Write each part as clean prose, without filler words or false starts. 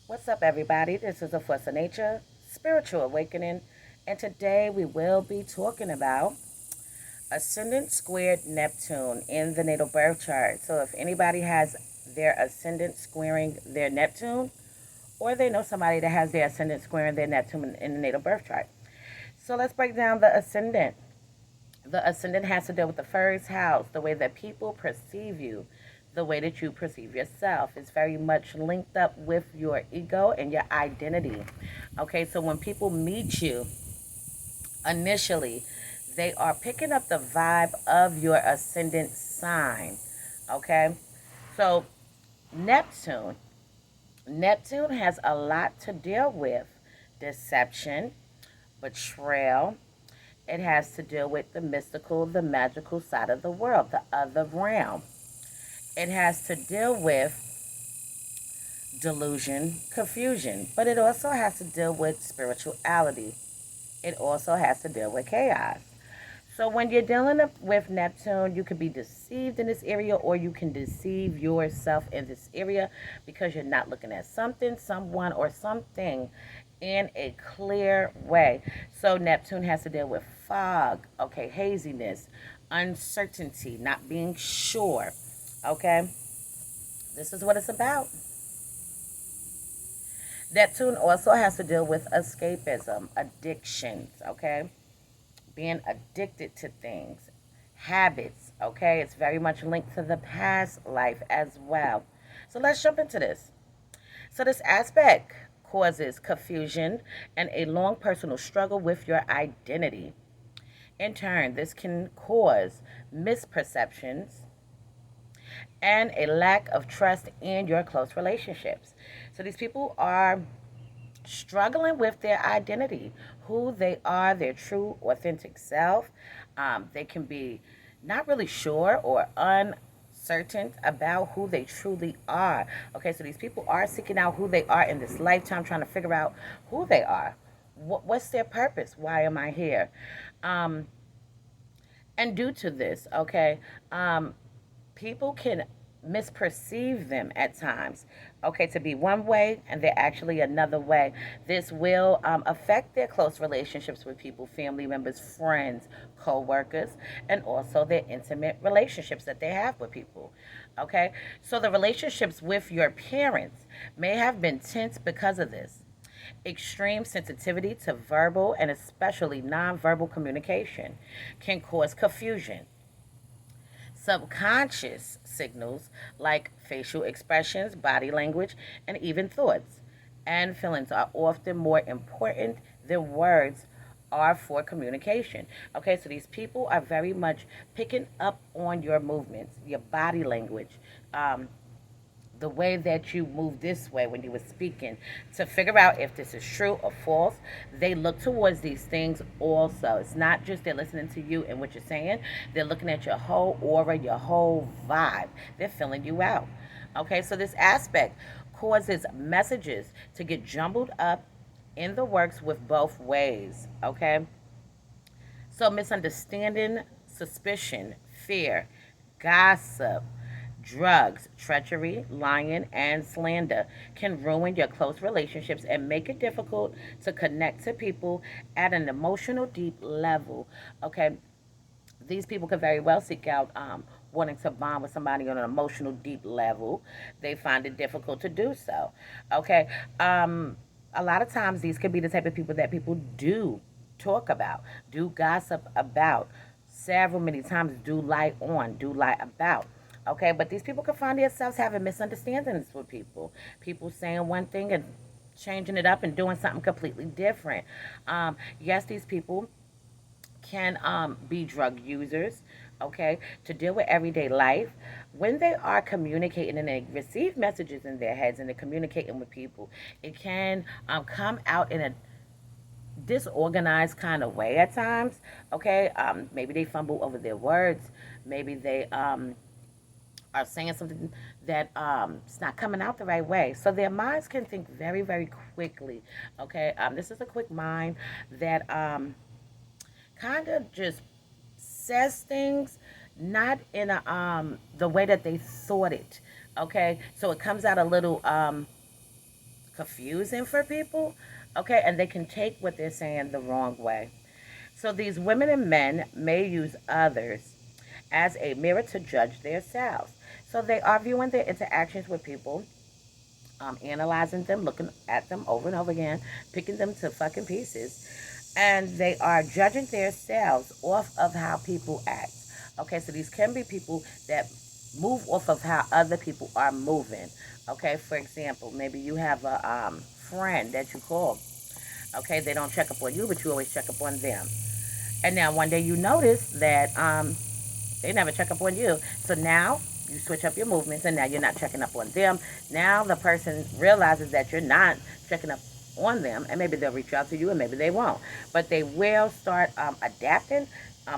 What's up, everybody? This is a Force of Nature Spiritual Awakening, and today we will be talking about Ascendant squared Neptune in the natal birth chart. So, if anybody has their Ascendant squaring their Neptune, or they know somebody that has their Ascendant squaring their Neptune in the natal birth chart. So, let's break down the Ascendant. The Ascendant has to do with the first house, the way that people perceive you, the way that you perceive yourself. It's very much linked up with your ego and your identity. Okay, so when people meet you initially, they are picking up the vibe of your ascendant sign. Okay, so Neptune. Neptune has a lot to deal with deception, betrayal. It has to deal with the mystical, the magical side of the world, the other realm. It has to deal with delusion, confusion, but it also has to deal with spirituality. It also has to deal with chaos. So when you're dealing with Neptune, you can be deceived in this area, or you can deceive yourself in this area because you're not looking at something, someone, or something in a clear way. So Neptune has to deal with fog, okay, haziness, uncertainty, not being sure, okay? This is what it's about. Neptune also has to deal with escapism, addictions, okay? Being addicted to things, habits, okay? It's very much linked to the past life as well. So let's jump into this. So, this aspect causes confusion and a long personal struggle with your identity. In turn, this can cause misperceptions and a lack of trust in your close relationships. So, these people are struggling with their identity, who they are, their true, authentic self. They can be not really sure or uncertain about who they truly are. Okay, so these people are seeking out who they are in this lifetime, trying to figure out who they are. What's their purpose? Why am I here? Um, and due to this, okay, people can misperceive them at times, okay, to be one way and they're actually another way. This will affect their close relationships with people, family members, friends, co-workers, and also their intimate relationships that they have with people. Okay, so the relationships with your parents may have been tense because of this. Extreme sensitivity to verbal and especially nonverbal communication can cause confusion. Subconscious signals like facial expressions, body language, and even thoughts and feelings are often more important than words are for communication. Okay, so these people are very much picking up on your movements, your body language, the way that you move this way when you were speaking, to figure out if this is true or false. They look towards these things also. It's not just they're listening to you and what you're saying, they're looking at your whole aura, your whole vibe. They're filling you out. Okay, so this aspect causes messages to get jumbled up in the works with both ways. Okay, so misunderstanding, suspicion, fear, gossip, drugs, treachery, lying, and slander can ruin your close relationships and make it difficult to connect to people at an emotional, deep level. Okay, these people could very well seek out wanting to bond with somebody on an emotional, deep level. They find it difficult to do so. Okay, a lot of times these could be the type of people that people do talk about, do gossip about, several many times do lie on, do lie about. Okay, but these people can find themselves having misunderstandings with people. People saying one thing and changing it up and doing something completely different. Yes, these people can be drug users, okay, to deal with everyday life. When they are communicating and they receive messages in their heads and they're communicating with people, it can come out in a disorganized kind of way at times, okay? Maybe they fumble over their words. Maybe they are saying something that it's not coming out the right way. So their minds can think very, very quickly, okay? This is a quick mind that kind of just says things not in a the way that they thought it. Okay, so it comes out a little confusing for people, okay, and they can take what they're saying the wrong way. So these women and men may use others as a mirror to judge themselves. So they are viewing their interactions with people, analyzing them, looking at them over and over again, picking them to fucking pieces, and they are judging themselves off of how people act. Okay, so these can be people that move off of how other people are moving. Okay, for example, maybe you have a friend that you call. Okay, they don't check up on you, but you always check up on them. And now one day you notice that they never check up on you. So now you switch up your movements and now you're not checking up on them. Now the person realizes that you're not checking up on them, and maybe they'll reach out to you and maybe they won't. But they will start adapting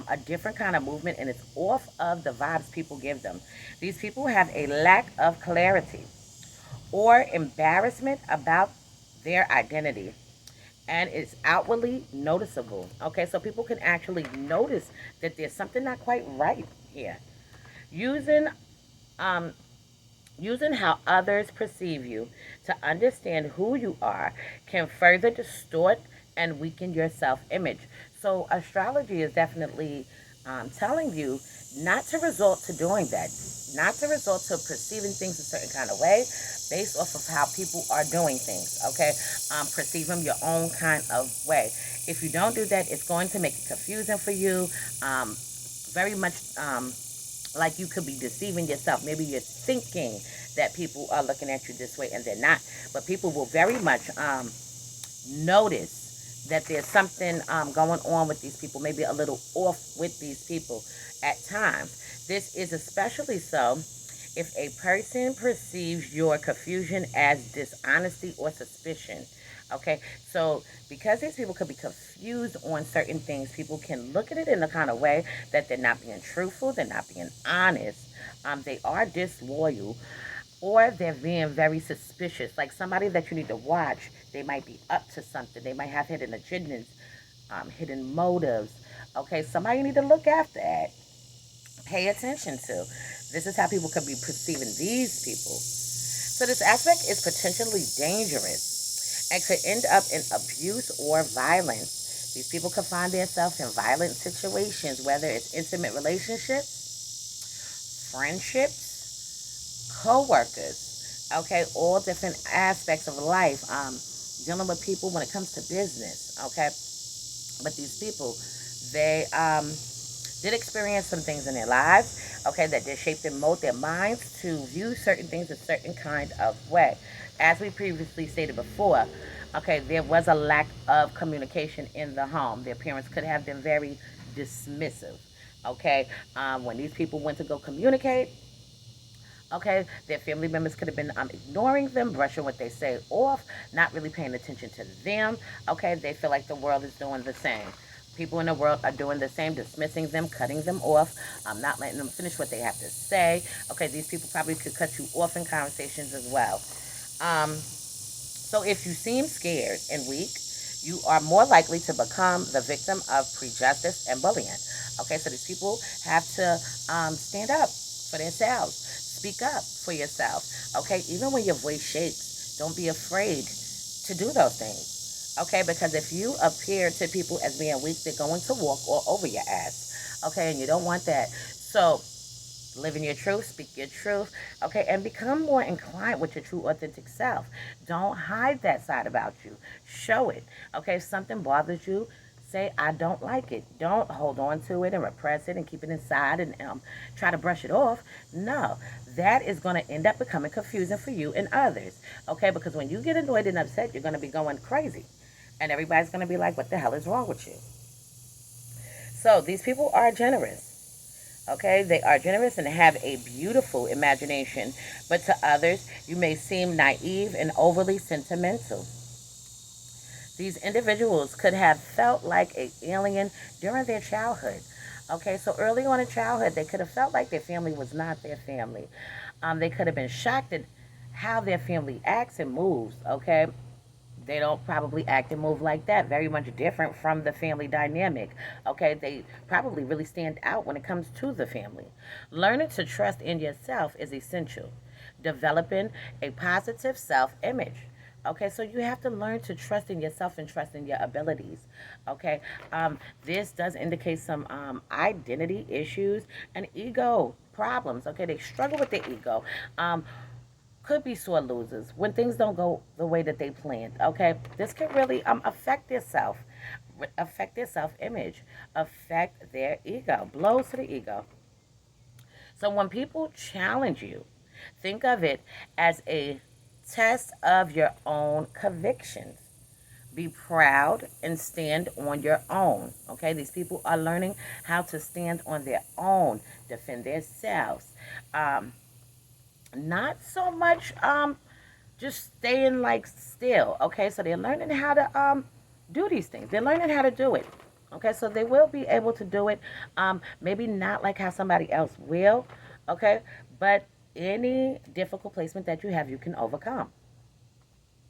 a different kind of movement, and it's off of the vibes people give them. These people have a lack of clarity or embarrassment about their identity, and it's outwardly noticeable. Okay, so people can actually notice that there's something not quite right here. Using um, using how others perceive you to understand who you are can further distort and weaken your self-image. So astrology is definitely telling you not to resort to doing that, not to resort to perceiving things a certain kind of way based off of how people are doing things, okay? Perceive them your own kind of way. If you don't do that, it's going to make it confusing for you. Very much like you could be deceiving yourself. Maybe you're thinking that people are looking at you this way and they're not. But people will very much notice that there's something going on with these people, maybe a little off with these people at times. This is especially so if a person perceives your confusion as dishonesty or suspicion. Okay, so because these people could be confused on certain things, people can look at it in a kind of way that they're not being truthful, they're not being honest, they are disloyal, or they're being very suspicious. Like somebody that you need to watch, they might be up to something, they might have hidden agendas, hidden motives. Okay, somebody you need to look after at, pay attention to. This is how people could be perceiving these people. So this aspect is potentially dangerous and could end up in abuse or violence. These people could find themselves in violent situations, whether it's intimate relationships, friendships, co-workers, okay, all different aspects of life, dealing with people when it comes to business, okay. But these people, they did experience some things in their lives, okay, that did shape and mold their minds to view certain things a certain kind of way. As we previously stated before, okay, there was a lack of communication in the home. Their parents could have been very dismissive, okay. When these people went to go communicate, okay, their family members could have been ignoring them, brushing what they say off, not really paying attention to them. Okay, they feel like the world is doing the same. People in the world are doing the same, dismissing them, cutting them off, not letting them finish what they have to say. Okay, these people probably could cut you off in conversations as well. So if you seem scared and weak, you are more likely to become the victim of prejudice and bullying. Okay, so these people have to stand up for themselves. Speak up for yourself. Okay, even when your voice shakes, don't be afraid to do those things. Okay, because if you appear to people as being weak, they're going to walk all over your ass. Okay, and you don't want that. So live in your truth, speak your truth, okay, and become more inclined with your true authentic self. Don't hide that side about you. Show it. Okay, if something bothers you, say I don't like it. Don't hold on to it and repress it and keep it inside and try to brush it off. No, that is going to end up becoming confusing for you and others. Okay, because when you get annoyed and upset, you're going to be going crazy, and everybody's going to be like, what the hell is wrong with you? So these people are generous. Okay, they are generous and have a beautiful imagination, but to others, you may seem naive and overly sentimental. These individuals could have felt like an alien during their childhood. Okay, so early on in childhood, they could have felt like their family was not their family. They could have been shocked at how their family acts and moves. Okay, they don't probably act and move like that. Very much different from the family dynamic. Okay, they probably really stand out when it comes to the family. Learning to trust in yourself is essential. Developing a positive self image. Okay, so you have to learn to trust in yourself and trust in your abilities. Okay, this does indicate some identity issues and ego problems. Okay, they struggle with their ego. Could be sore losers when things don't go the way that they planned. Okay, this can really affect their affect their self image, affect their ego, blows to the ego. So when people challenge you, think of it as a test of your own convictions. Be proud and stand on your own. Okay, these people are learning how to stand on their own, defend themselves. Um, Not so much just staying like still. Okay, so they're learning how to do these things. They're learning how to do it. Okay, so they will be able to do it. Maybe not like how somebody else will. Okay, but any difficult placement that you have, you can overcome.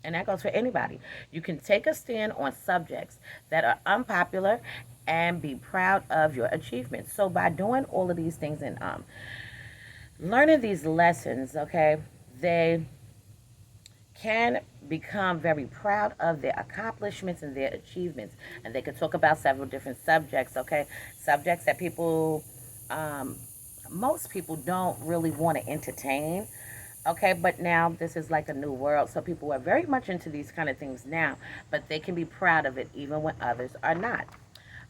And that goes for anybody. You can take a stand on subjects that are unpopular and be proud of your achievements. So by doing all of these things and learning these lessons, okay, they can become very proud of their accomplishments and their achievements. And they can talk about several different subjects, okay? Subjects that people, um, most people don't really want to entertain, okay? But now this is like a new world. So people are very much into these kind of things now, but they can be proud of it even when others are not.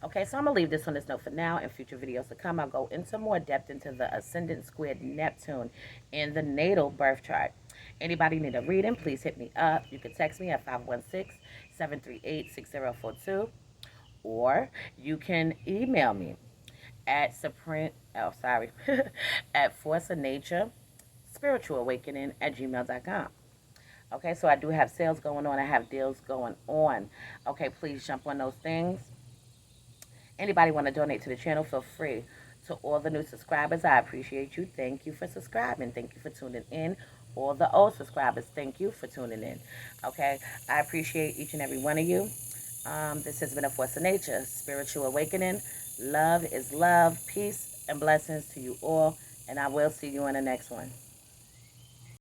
Okay, so I'm going to leave this on this note for now. In future videos to come, I'll go into more depth into the Ascendant squared Neptune in the natal birth chart. Anybody need a reading, please hit me up. You can text me at 516-738-6042. Or you can email me at at forceofnaturespiritualawakenin at gmail.com. Okay, so I do have sales going on. I have deals going on. Okay, please jump on those things. Anybody want to donate to the channel, feel free. To all the new subscribers, I appreciate you. Thank you for subscribing. Thank you for tuning in. All the old subscribers, thank you for tuning in. Okay, I appreciate each and every one of you. This has been a Force of Nature, Spiritual Awakening. Love is love. Peace and blessings to you all. And I will see you in the next one.